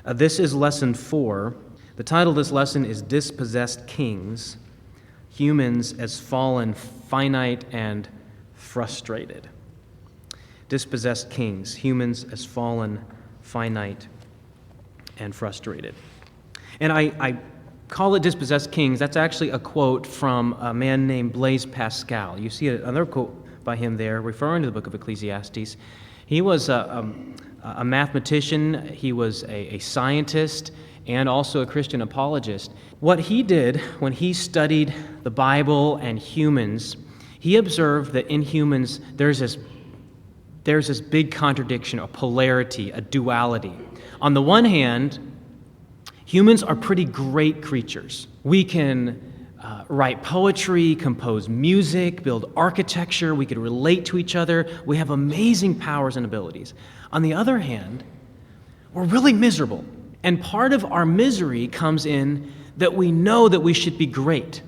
This is lesson 4. The title of this lesson is Dispossessed Kings, Humans as Fallen, Finite, and Frustrated. Dispossessed Kings, Humans as Fallen, Finite, and Frustrated. And I call it Dispossessed Kings. That's actually a quote from a man named Blaise Pascal. You see another quote by him there referring to the book of Ecclesiastes. He was a mathematician, he was a scientist, and also a Christian apologist. What he did when he studied the Bible and humans, he observed that in humans there's this big contradiction, a polarity, a duality. On the one hand, humans are pretty great creatures. We can write poetry, compose music, build architecture, we could relate to each other. We have amazing powers and abilities. On the other hand, we're really miserable. And part of our misery comes in that we know that we should be great.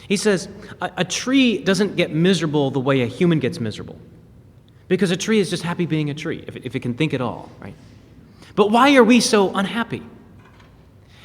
He says, a tree doesn't get miserable the way a human gets miserable. Because a tree is just happy being a tree, if it can think at all, right? But why are we so unhappy?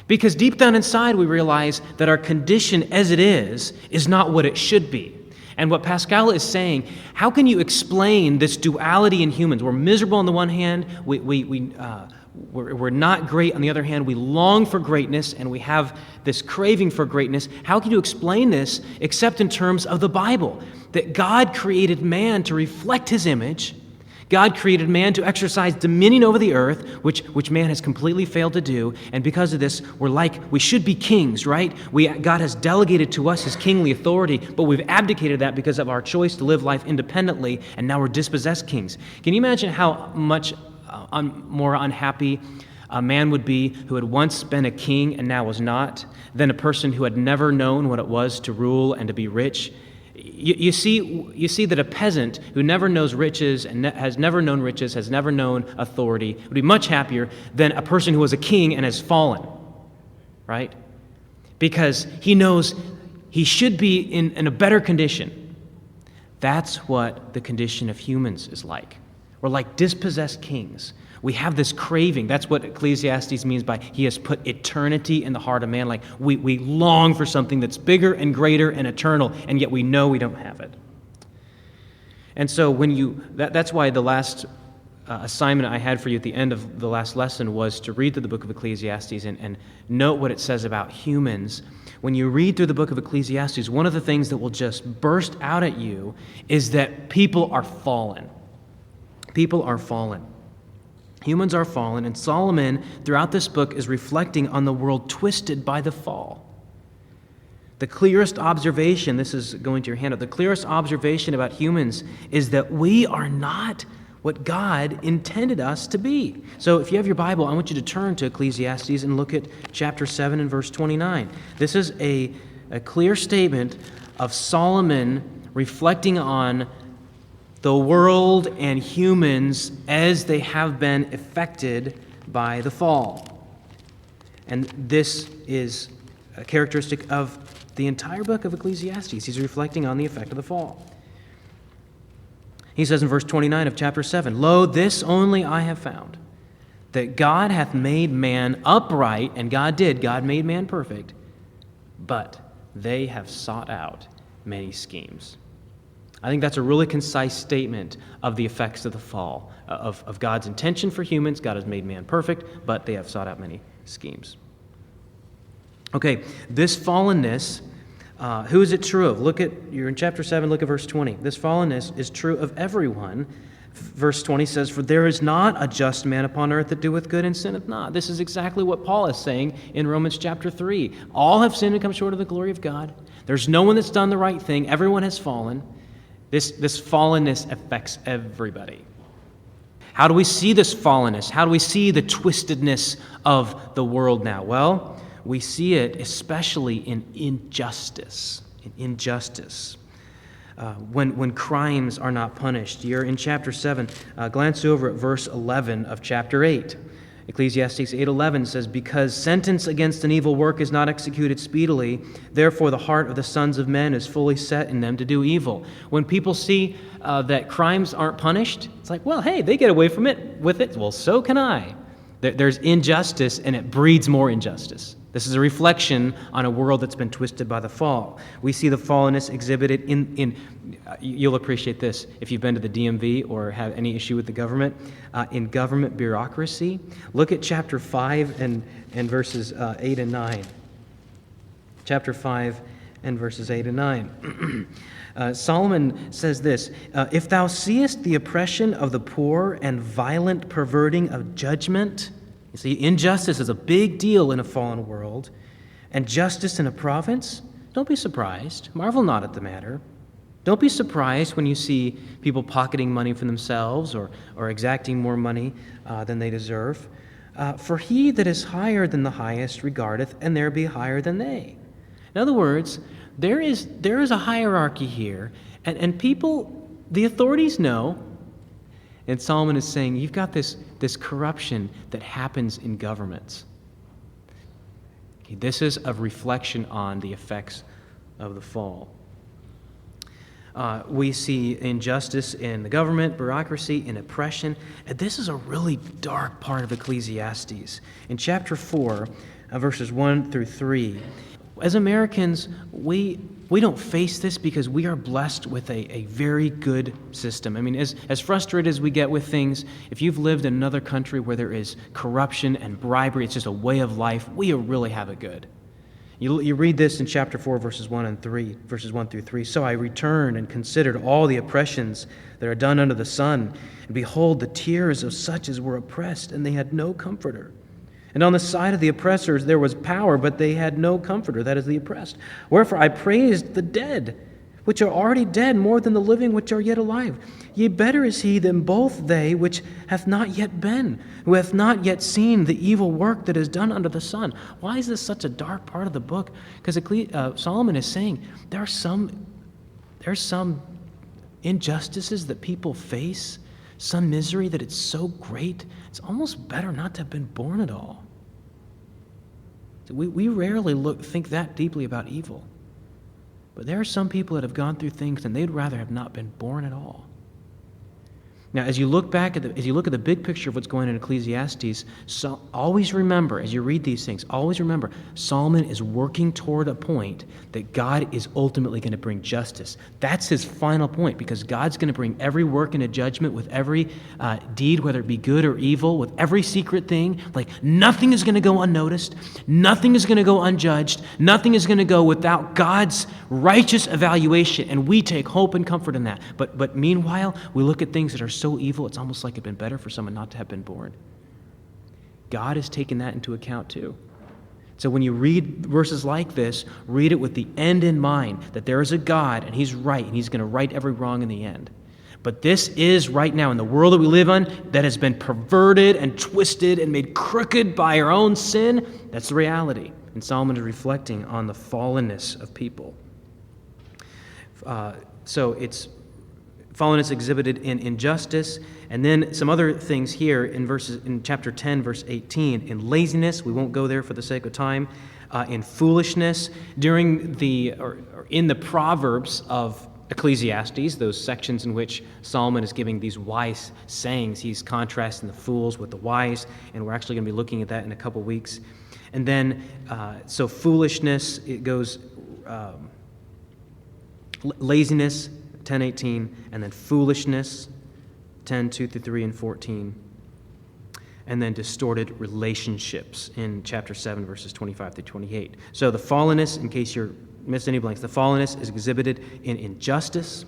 Because deep down inside we realize that our condition as it is not what it should be. And what Pascal is saying, how can you explain this duality in humans? We're miserable on the one hand, we're not great on the other hand, we long for greatness, and we have this craving for greatness. How can you explain this except in terms of the Bible? That God created man to reflect his image. God created man to exercise dominion over the earth, which man has completely failed to do. And because of this, we should be kings, right? God has delegated to us his kingly authority, but we've abdicated that because of our choice to live life independently, and now we're dispossessed kings. Can you imagine how much more unhappy a man would be who had once been a king and now was not, than a person who had never known what it was to rule and to be rich? You see that a peasant who never knows riches and has never known riches, has never known authority, would be much happier than a person who was a king and has fallen, right? Because he knows he should be in a better condition. That's what the condition of humans is like. We're like dispossessed kings. We have this craving. That's what Ecclesiastes means by he has put eternity in the heart of man. Like we long for something that's bigger and greater and eternal, and yet we know we don't have it. And so that's why the last assignment I had for you at the end of the last lesson was to read through the book of Ecclesiastes and note what it says about humans. When you read through the book of Ecclesiastes, one of the things that will just burst out at you is that people are fallen. People are fallen. Humans are fallen, and Solomon, throughout this book, is reflecting on the world twisted by the fall. The clearest observation, this is going to your handout, the clearest observation about humans is that we are not what God intended us to be. So if you have your Bible, I want you to turn to Ecclesiastes and look at chapter 7 and verse 29. This is a clear statement of Solomon reflecting on the world and humans as they have been affected by the fall. And this is a characteristic of the entire book of Ecclesiastes. He's reflecting on the effect of the fall. He says in verse 29 of chapter 7, "Lo, this only I have found, that God hath made man upright," and God did, God made man perfect, "but they have sought out many schemes." I think that's a really concise statement of the effects of the fall, of God's intention for humans. God has made man perfect, but they have sought out many schemes. Okay, this fallenness, who is it true of? You're in chapter 7, look at verse 20. This fallenness is true of everyone. Verse 20 says, "For there is not a just man upon earth that doeth good and sinneth not." This is exactly what Paul is saying in Romans chapter 3. All have sinned and come short of the glory of God. There's no one that's done the right thing. Everyone has fallen. This fallenness affects everybody. How do we see this fallenness? How do we see the twistedness of the world now? Well, we see it especially in injustice. When crimes are not punished. You're in chapter 7. Glance over at verse 11 of chapter 8. Ecclesiastes 8:11 says, "Because sentence against an evil work is not executed speedily, therefore the heart of the sons of men is fully set in them to do evil." When people see that crimes aren't punished, it's like, well, hey, they get away with it. Well, so can I. There's injustice, and it breeds more injustice. This is a reflection on a world that's been twisted by the fall. We see the fallenness exhibited in you'll appreciate this if you've been to the DMV or have any issue with the government, in government bureaucracy. Look at chapter 5 and verses 8 and 9. Chapter 5 and verses 8 and 9. Solomon says this, if thou seest the oppression of the poor and violent perverting of judgment. You see, injustice is a big deal in a fallen world, and justice in a province, don't be surprised. Marvel not at the matter. Don't be surprised when you see people pocketing money for themselves or exacting more money than they deserve. For he that is higher than the highest regardeth, and there be higher than they. In other words, there is a hierarchy here, and people, the authorities know, and Solomon is saying, you've got this corruption that happens in governments. Okay, this is a reflection on the effects of the fall. We see injustice in the government, bureaucracy, in oppression. And this is a really dark part of Ecclesiastes. In chapter 4, verses 1 through 3, as Americans, we don't face this because we are blessed with a very good system. I mean, as frustrated as we get with things, if you've lived in another country where there is corruption and bribery, it's just a way of life, we really have it good. You read this in chapter 4, verses 1 through 3. So I returned and considered all the oppressions that are done under the sun, and behold, the tears of such as were oppressed, and they had no comforter. And on the side of the oppressors there was power, but they had no comforter, that is the oppressed. Wherefore I praised the dead, which are already dead, more than the living which are yet alive. Yea, better is he than both they which hath not yet been, who hath not yet seen the evil work that is done under the sun. Why is this such a dark part of the book? Because Solomon is saying there's some injustices that people face, some misery that it's so great, it's almost better not to have been born at all. We rarely think that deeply about evil. But there are some people that have gone through things and they'd rather have not been born at all. Now, as you look at the big picture of what's going on in Ecclesiastes, always remember, as you read these things, always remember, Solomon is working toward a point that God is ultimately going to bring justice. That's his final point, because God's going to bring every work into judgment with every deed, whether it be good or evil, with every secret thing. Like, nothing is going to go unnoticed. Nothing is going to go unjudged. Nothing is going to go without God's righteous evaluation, and we take hope and comfort in that. But meanwhile, we look at things that are so evil, it's almost like it'd been better for someone not to have been born. God has taken that into account too. So when you read verses like this, read it with the end in mind, that there is a God and he's right, and he's going to right every wrong in the end. But this is right now, in the world that we live in, that has been perverted and twisted and made crooked by our own sin, that's the reality. And Solomon is reflecting on the fallenness of people. So it's fallenness exhibited in injustice, and then some other things here in chapter 10, verse 18. In laziness, we won't go there for the sake of time. In foolishness, in the Proverbs of Ecclesiastes, those sections in which Solomon is giving these wise sayings, he's contrasting the fools with the wise, and we're actually going to be looking at that in a couple weeks. And then, so foolishness, it goes laziness, 10:18, and then foolishness, 10:2 through 3 and 14, and then distorted relationships in chapter 7, verses 25 through 28. So the fallenness, in case you're missed any blanks, the fallenness is exhibited in injustice,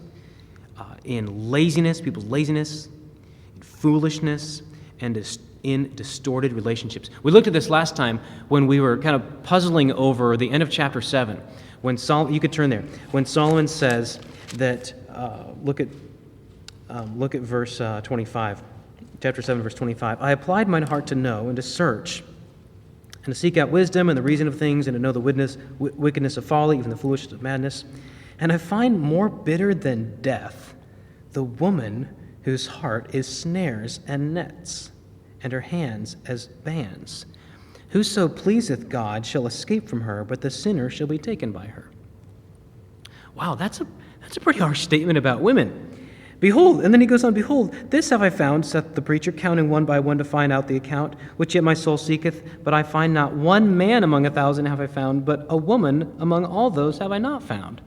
in laziness, people's laziness, in foolishness, and in distorted relationships. We looked at this last time when we were kind of puzzling over the end of chapter 7. When you could turn there. When Solomon says that, look at verse 25, chapter 7, verse 25. I applied mine heart to know and to search and to seek out wisdom and the reason of things and to know the wickedness of folly, even the foolishness of madness. And I find more bitter than death the woman whose heart is snares and nets, and her hands as bands. Whoso pleaseth God shall escape from her, but the sinner shall be taken by her. Wow, that's a pretty harsh statement about women. Behold, and then he goes on, behold, this have I found, saith the preacher, counting one by one to find out the account, which yet my soul seeketh, but I find not one man among 1,000 have I found, but a woman among all those have I not found.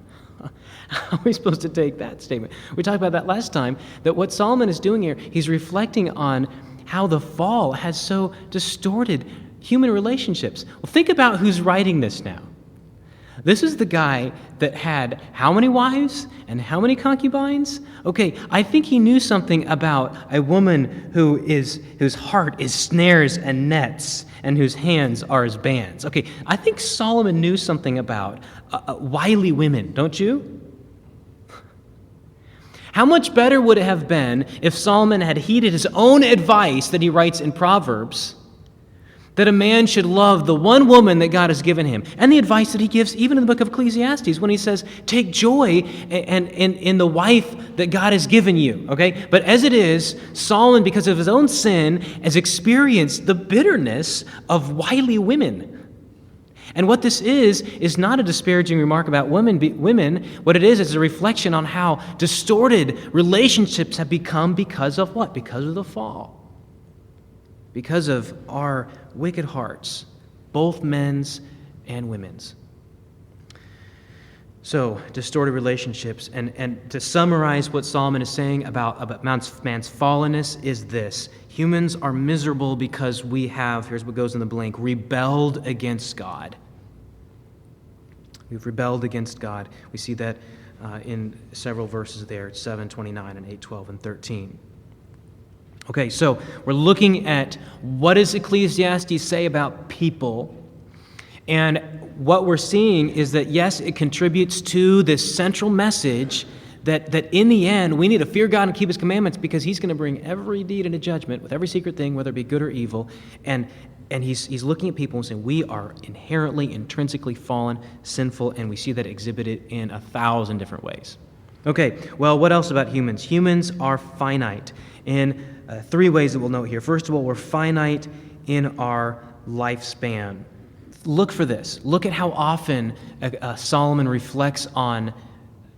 How are we supposed to take that statement? We talked about that last time, that what Solomon is doing here, he's reflecting on how the fall has so distorted human relationships. Well, think about who's writing this now. This is the guy that had how many wives and how many concubines? Okay, I think he knew something about a woman whose heart is snares and nets and whose hands are as bands. Okay, I think Solomon knew something about wily women, don't you? How much better would it have been if Solomon had heeded his own advice that he writes in Proverbs, that a man should love the one woman that God has given him, and the advice that he gives even in the book of Ecclesiastes when he says, take joy in the wife that God has given you, okay? But as it is, Solomon, because of his own sin, has experienced the bitterness of wily women. And what this is not a disparaging remark about women. What it is a reflection on how distorted relationships have become because of what? Because of the fall. Because of our wicked hearts, both men's and women's. So, distorted relationships. And to summarize what Solomon is saying about man's fallenness is this. Humans are miserable because we have, here's what goes in the blank, rebelled against God. We've rebelled against God. We see that in several verses there, 7:29 and 8:12 and 13. Okay, so we're looking at what does Ecclesiastes say about people, and what we're seeing is that, yes, it contributes to this central message that in the end, we need to fear God and keep His commandments because He's going to bring every deed into judgment with every secret thing, whether it be good or evil, and he's looking at people and saying, we are inherently, intrinsically fallen, sinful, and we see that exhibited in 1,000 different ways. Okay, well, what else about humans? Humans are finite in 3 ways that we'll note here. First of all, we're finite in our lifespan. Look for this. Look at how often Solomon reflects on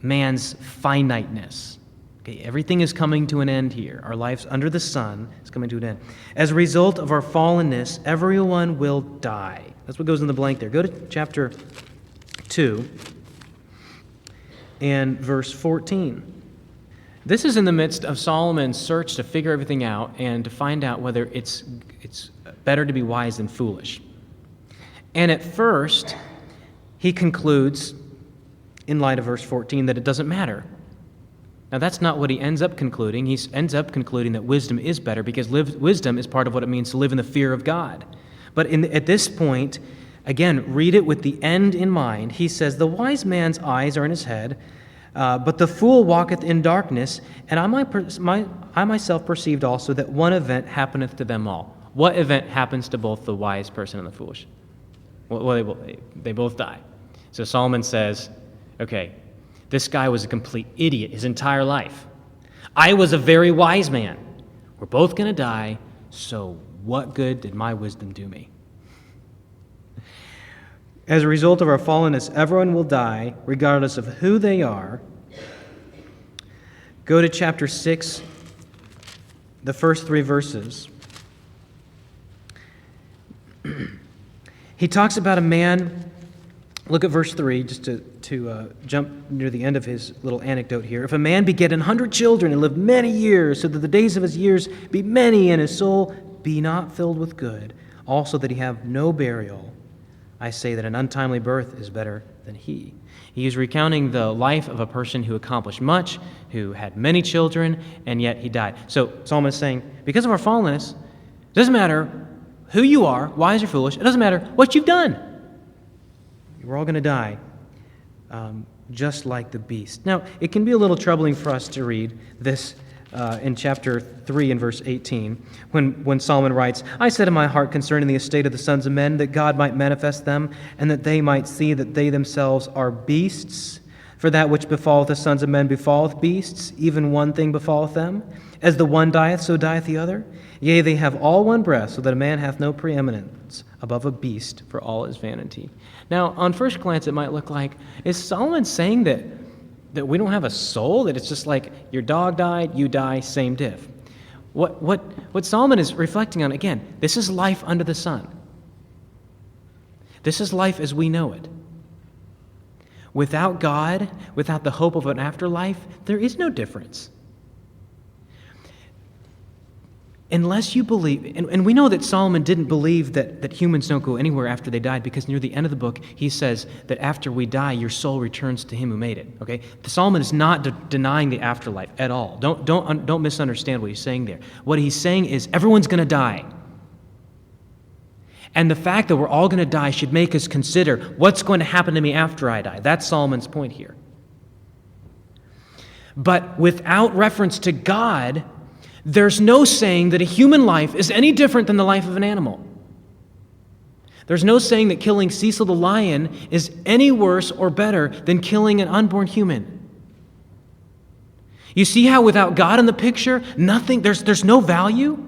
man's finiteness. Okay, everything is coming to an end here. Our lives under the sun is coming to an end. As a result of our fallenness, everyone will die. That's what goes in the blank there. Go to chapter 2 and verse 14. This is in the midst of Solomon's search to figure everything out and to find out whether it's better to be wise than foolish. And at first, he concludes, in light of verse 14, that it doesn't matter. Now, that's not what he ends up concluding. He ends up concluding that wisdom is better because wisdom is part of what it means to live in the fear of God. But at this point, again, read it with the end in mind. He says, the wise man's eyes are in his head, but the fool walketh in darkness, and I myself perceived also that one event happeneth to them all. What event happens to both the wise person and the foolish? Well, they both die. So Solomon says, okay, this guy was a complete idiot his entire life. I was a very wise man. We're both going to die, so what good did my wisdom do me? As a result of our fallenness, everyone will die, regardless of who they are. Go to chapter 6, the first 3 verses. He talks about a man. Look at verse 3, just to jump near the end of his little anecdote here. If a man beget 100 children and live many years, so that the days of his years be many, and his soul be not filled with good, also that he have no burial, I say that an untimely birth is better than he. He is recounting the life of a person who accomplished much, who had many children, and yet he died. So Solomon is saying, because of our fallenness, it doesn't matter who you are, wise or foolish, it doesn't matter what you've done. We're all going to die, just like the beast. Now, it can be a little troubling for us to read this in chapter 3 and verse 18, when Solomon writes, I said in my heart concerning the estate of the sons of men, that God might manifest them, and that they might see that they themselves are beasts. For that which befalleth the sons of men befalleth beasts, even one thing befalleth them. As the one dieth, so dieth the other. Yea, they have all one breath, so that a man hath no preeminence above a beast, for all is vanity. Now, on first glance, it might look like, is Solomon saying that that we don't have a soul, that it's just like your dog died, you die, same diff. What Solomon is reflecting on, again, this is life under the sun. This is life as we know it. Without God, without the hope of an afterlife, there is no difference. Unless you believe, and we know that Solomon didn't believe that humans don't go anywhere after they died, because near the end of the book, he says that after we die, your soul returns to him who made it. Okay, Solomon is not denying the afterlife at all. Don't misunderstand what he's saying there. What he's saying is everyone's going to die. And the fact that we're all going to die should make us consider what's going to happen to me after I die. That's Solomon's point here. But without reference to God, there's no saying that a human life is any different than the life of an animal. There's no saying that killing Cecil the lion is any worse or better than killing an unborn human. You see how without God in the picture, there's no value?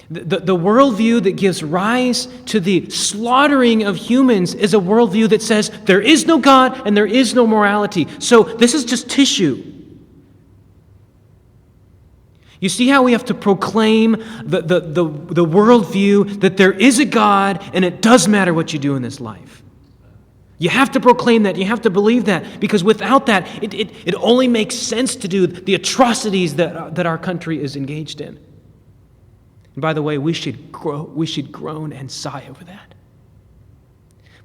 The worldview that gives rise to the slaughtering of humans is a worldview that says there is no God and there is no morality. So this is just tissue. You see how we have to proclaim the worldview that there is a God and it does matter what you do in this life. You have to proclaim that. You have to believe that, because without that, it only makes sense to do the atrocities that our country is engaged in. And by the way, we should groan and sigh over that.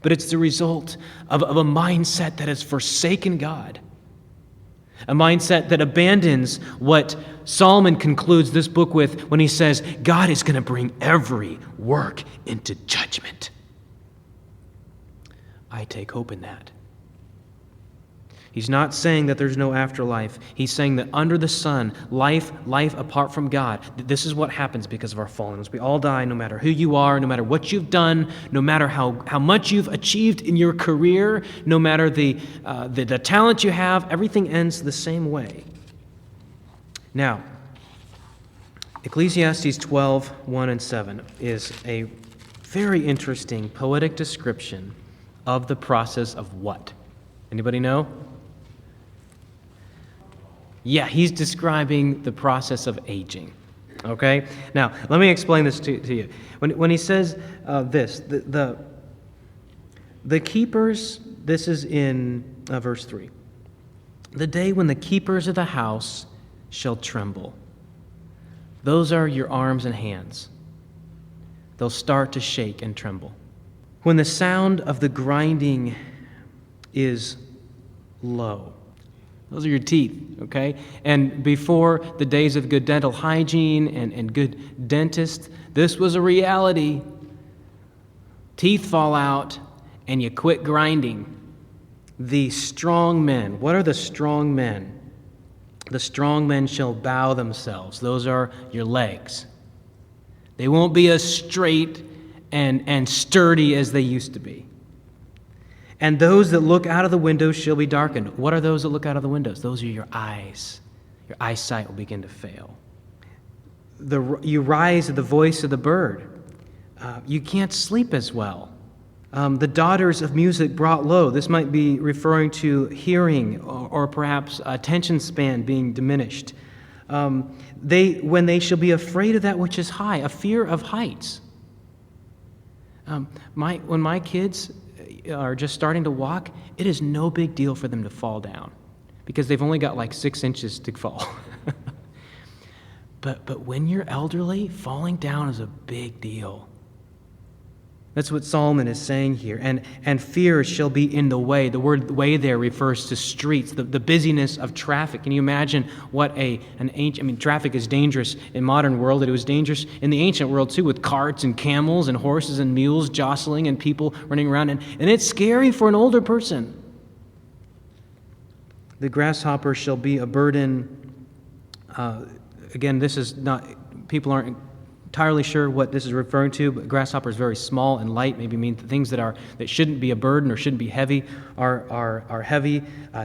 But it's the result of a mindset that has forsaken God. A mindset that abandons what Solomon concludes this book with when he says, God is going to bring every work into judgment. I take hope in that. He's not saying that there's no afterlife. He's saying that under the sun, life apart from God, this is what happens because of our fallenness. We all die no matter who you are, no matter what you've done, no matter how much you've achieved in your career, no matter the talent you have, everything ends the same way. Now, Ecclesiastes 12, 1 and 7 is a very interesting poetic description of the process of what? Anybody know? Yeah, he's describing the process of aging. Okay? Now, let me explain this to you. When he says this, the keepers, this is in verse 3. The day when the keepers of the house shall tremble. Those are your arms and hands. They'll start to shake and tremble. When the sound of the grinding is low. Those are your teeth, okay? And before the days of good dental hygiene and good dentists, this was a reality. Teeth fall out and you quit grinding. The strong men, what are the strong men? The strong men shall bow themselves. Those are your legs. They won't be as straight and sturdy as they used to be. And those that look out of the windows shall be darkened. What are those that look out of the windows? Those are your eyes. Your eyesight will begin to fail. You rise at the voice of the bird. You can't sleep as well. The daughters of music brought low. This might be referring to hearing or perhaps attention span being diminished. When they shall be afraid of that which is high, a fear of heights. When my kids are just starting to walk, it is no big deal for them to fall down because they've only got like 6 inches to fall. But when you're elderly, falling down is a big deal. That's what Solomon is saying here. And fear shall be in the way. The word way there refers to streets, the busyness of traffic. Can you imagine what traffic is dangerous in modern world. It was dangerous in the ancient world too, with carts and camels and horses and mules jostling and people running around. And it's scary for an older person. The grasshopper shall be a burden. Again, this is not, people aren't entirely sure what this is referring to, but grasshopper is very small and light, maybe mean things that shouldn't be a burden or shouldn't be heavy are heavy.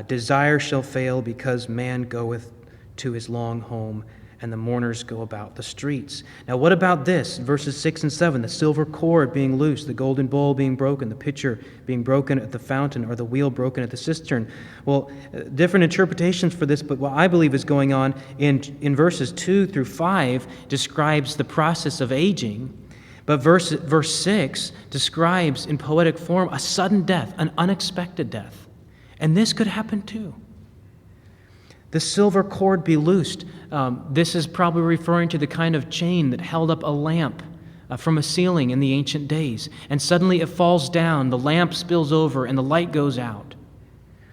Desire shall fail because man goeth to his long home, and the mourners go about the streets. Now, what about this? Verses 6 and 7, the silver cord being loosed, the golden bowl being broken, the pitcher being broken at the fountain, or the wheel broken at the cistern. Well, different interpretations for this, but what I believe is going on in verses 2 through 5 describes the process of aging, but verse 6 describes in poetic form a sudden death, an unexpected death. And this could happen too. The silver cord be loosed. This is probably referring to the kind of chain that held up a lamp from a ceiling in the ancient days. And suddenly it falls down, the lamp spills over, and the light goes out.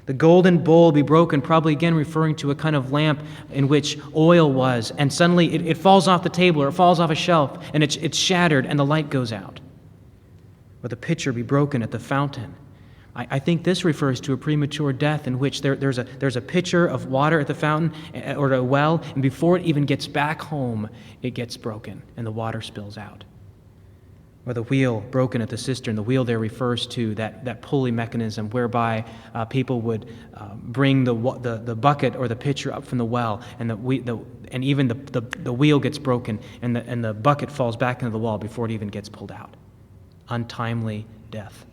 The golden bowl be broken, probably again referring to a kind of lamp in which oil was. And suddenly it falls off the table or it falls off a shelf, and it's shattered, and the light goes out. Or the pitcher be broken at the fountain. I think this refers to a premature death in which there's a pitcher of water at the fountain or a well, and before it even gets back home, it gets broken and the water spills out. Or the wheel broken at the cistern. The wheel there refers to that pulley mechanism whereby people would bring the bucket or the pitcher up from the well, and even the wheel gets broken, and the bucket falls back into the wall before it even gets pulled out. Untimely death.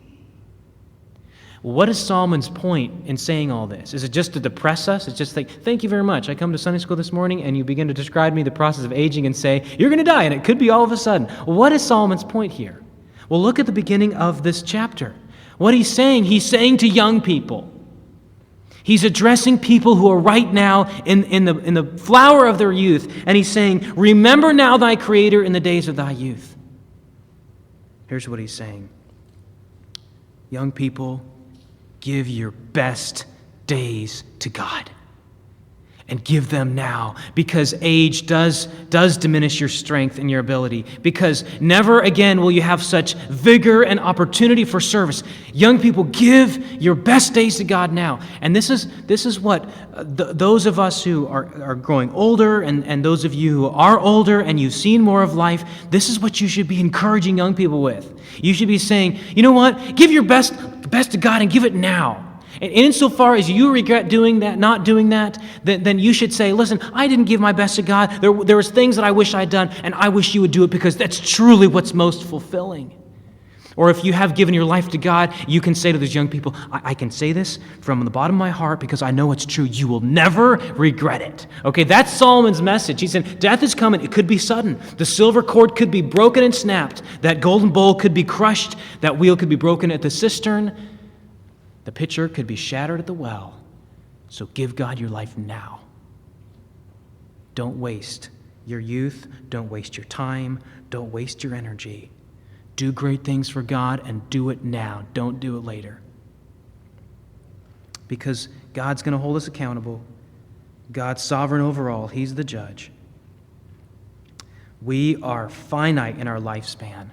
What is Solomon's point in saying all this? Is it just to depress us? It's just like, thank you very much. I come to Sunday school this morning and you begin to describe me the process of aging and say, you're going to die, and it could be all of a sudden. What is Solomon's point here? Well, look at the beginning of this chapter. What he's saying to young people. He's addressing people who are right now in the flower of their youth, and he's saying, remember now thy Creator in the days of thy youth. Here's what he's saying. Young people, give your best days to God. And give them now, because age does diminish your strength and your ability, because never again will you have such vigor and opportunity for service. Young people, give your best days to God now. And this is what those of us who are growing older, and those of you who are older and you've seen more of life, this is what you should be encouraging young people with. You should be saying, you know what? Give your best to God and give it now. And insofar as you regret doing that, not doing that, then you should say, listen, I didn't give my best to God. There was things that I wish I'd done, and I wish you would do it because that's truly what's most fulfilling. Or if you have given your life to God, you can say to those young people, I can say this from the bottom of my heart because I know it's true. You will never regret it. Okay, that's Solomon's message. He said, death is coming. It could be sudden. The silver cord could be broken and snapped. That golden bowl could be crushed. That wheel could be broken at the cistern. The pitcher could be shattered at the well. So give God your life now. Don't waste your youth. Don't waste your time. Don't waste your energy. Do great things for God and do it now. Don't do it later. Because God's going to hold us accountable. God's sovereign over all. He's the judge. We are finite in our lifespan.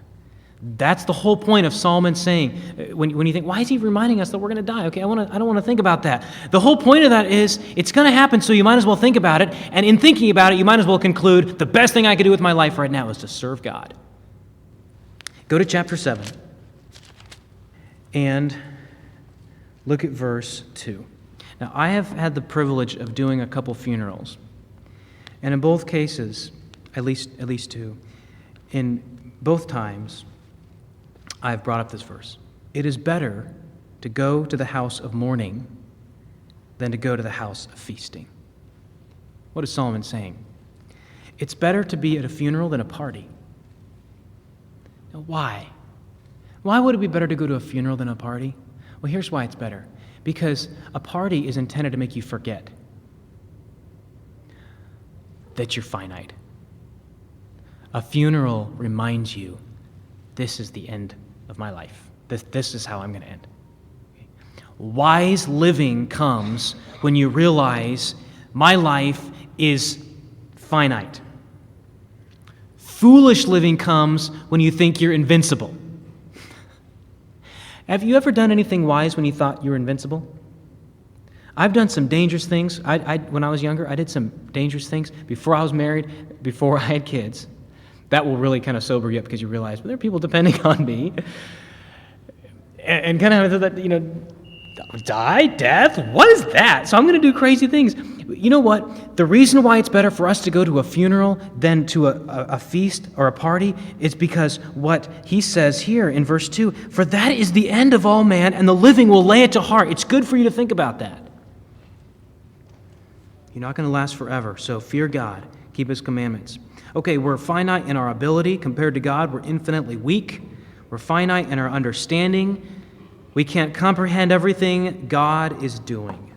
That's the whole point of Solomon saying, when you think, why is he reminding us that we're going to die? Okay, I don't want to think about that. The whole point of that is, it's going to happen, so you might as well think about it. And in thinking about it, you might as well conclude, the best thing I could do with my life right now is to serve God. Go to chapter 7 and look at verse 2. Now, I have had the privilege of doing a couple funerals. And in both cases, at least two, in both times, I've brought up this verse. It is better to go to the house of mourning than to go to the house of feasting. What is Solomon saying? It's better to be at a funeral than a party. Now, why? Why would it be better to go to a funeral than a party? Well, here's why it's better. Because a party is intended to make you forget that you're finite. A funeral reminds you, this is the end of my life. This is how I'm going to end. Okay. Wise living comes when you realize my life is finite. Foolish living comes when you think you're invincible. Have you ever done anything wise when you thought you were invincible? I've done some dangerous things. When I was younger, I did some dangerous things before I was married, before I had kids. That will really kind of sober you up because you realize, well, there are people depending on me. And kind of that, Die? Death? What is that? So I'm going to do crazy things. You know what? The reason why it's better for us to go to a funeral than to a feast or a party is because what he says here in verse 2, for that is the end of all man, and the living will lay it to heart. It's good for you to think about that. You're not going to last forever, so fear God. Keep his commandments. Okay, we're finite in our ability compared to God. We're infinitely weak. We're finite in our understanding. We can't comprehend everything God is doing.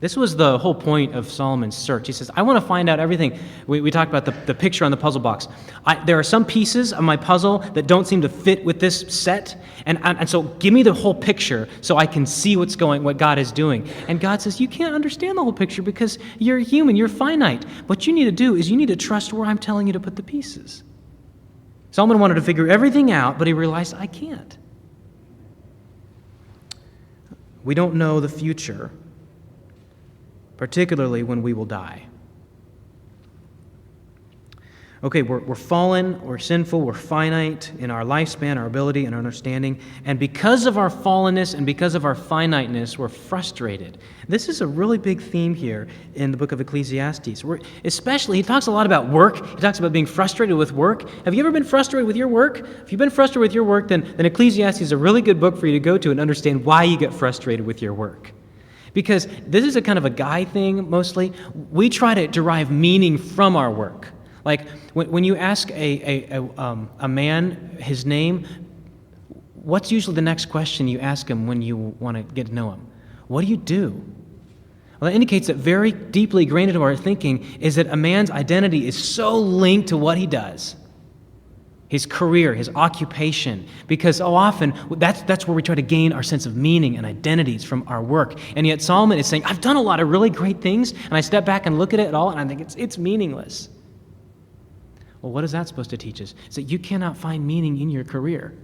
This was the whole point of Solomon's search. He says, I want to find out everything. We talked about the picture on the puzzle box. There are some pieces of my puzzle that don't seem to fit with this set, and so give me the whole picture so I can see what God is doing. And God says, you can't understand the whole picture because you're human, you're finite. What you need to do is you need to trust where I'm telling you to put the pieces. Solomon wanted to figure everything out, but he realized, I can't. We don't know the future, particularly when we will die. Okay, we're fallen, we're sinful, we're finite in our lifespan, our ability, and our understanding. And because of our fallenness and because of our finiteness, we're frustrated. This is a really big theme here in the book of Ecclesiastes. He talks a lot about work. He talks about being frustrated with work. Have you ever been frustrated with your work? If you've been frustrated with your work, then Ecclesiastes is a really good book for you to go to and understand why you get frustrated with your work. Because this is a kind of a guy thing, mostly. We try to derive meaning from our work. Like, when you ask a man his name, what's usually the next question you ask him when you want to get to know him? What do you do? Well, that indicates that very deeply ingrained into our thinking is that a man's identity is so linked to what he does. His career, his occupation, because so often that's where we try to gain our sense of meaning and identities from our work. And yet Solomon is saying, I've done a lot of really great things, and I step back and look at it all, and I think it's meaningless. Well, what is that supposed to teach us? It's that you cannot find meaning in your career.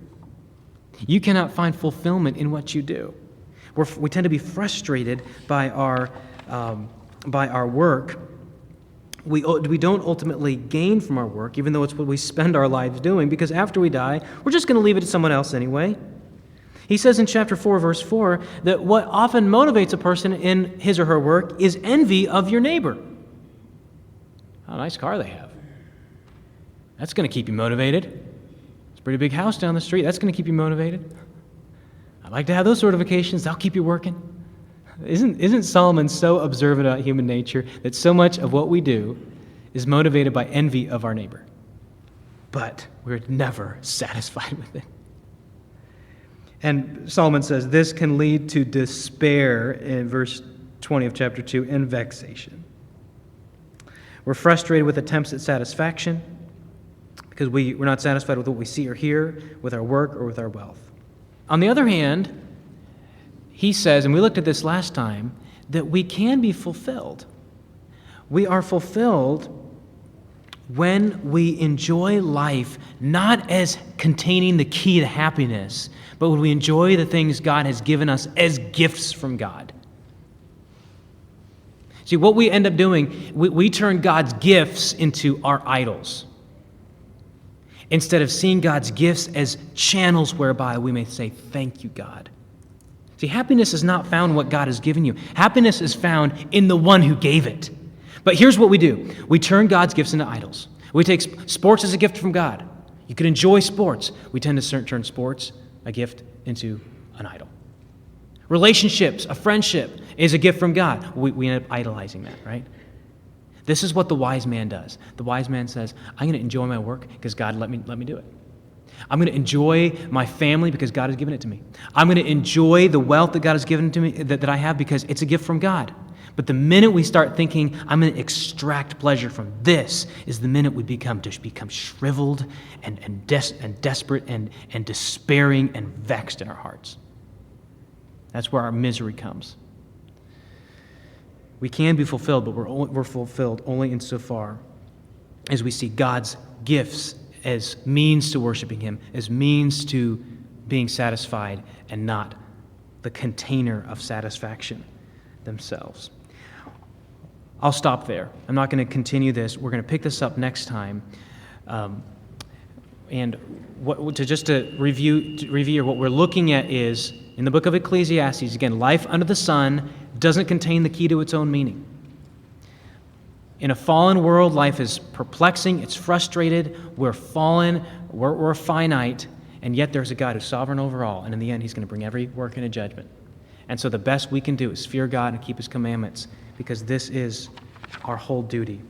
You cannot find fulfillment in what you do. We tend to be frustrated by our work. We don't ultimately gain from our work, even though it's what we spend our lives doing, because after we die, we're just going to leave it to someone else anyway. He says in chapter 4, verse 4, that what often motivates a person in his or her work is envy of your neighbor. How nice car they have. That's going to keep you motivated. It's a pretty big house down the street. That's going to keep you motivated. I'd like to have those sort of vacations. That'll keep you working. Isn't Solomon so observant about human nature that so much of what we do is motivated by envy of our neighbor? But we're never satisfied with it. And Solomon says this can lead to despair in verse 20 of chapter 2 and vexation. We're frustrated with attempts at satisfaction because we're not satisfied with what we see or hear, with our work or with our wealth. On the other hand, he says, and we looked at this last time, that we can be fulfilled. We are fulfilled when we enjoy life not as containing the key to happiness, but when we enjoy the things God has given us as gifts from God. See, what we end up doing, we turn God's gifts into our idols, instead of seeing God's gifts as channels whereby we may say, thank you, God. See, happiness is not found in what God has given you. Happiness is found in the one who gave it. But here's what we do. We turn God's gifts into idols. We take sports as a gift from God. You can enjoy sports. We tend to turn sports, a gift, into an idol. Relationships, a friendship, is a gift from God. We end up idolizing that, right? This is what the wise man does. The wise man says, I'm going to enjoy my work because God let me do it. I'm going to enjoy my family because God has given it to me. I'm going to enjoy the wealth that God has given to me, that I have, because it's a gift from God. But the minute we start thinking, I'm going to extract pleasure from this, is the minute we become shriveled and desperate and despairing and vexed in our hearts. That's where our misery comes. We can be fulfilled, but we're fulfilled only insofar as we see God's gifts as means to worshiping Him, as means to being satisfied, and not the container of satisfaction themselves. I'll stop there. I'm not going to continue this. We're going to pick this up next time. And to review, what we're looking at is in the book of Ecclesiastes, again, life under the sun doesn't contain the key to its own meaning. In a fallen world, life is perplexing, it's frustrated, we're fallen, we're finite, and yet there's a God who's sovereign over all, and in the end, he's going to bring every work into judgment. And so the best we can do is fear God and keep his commandments, because this is our whole duty.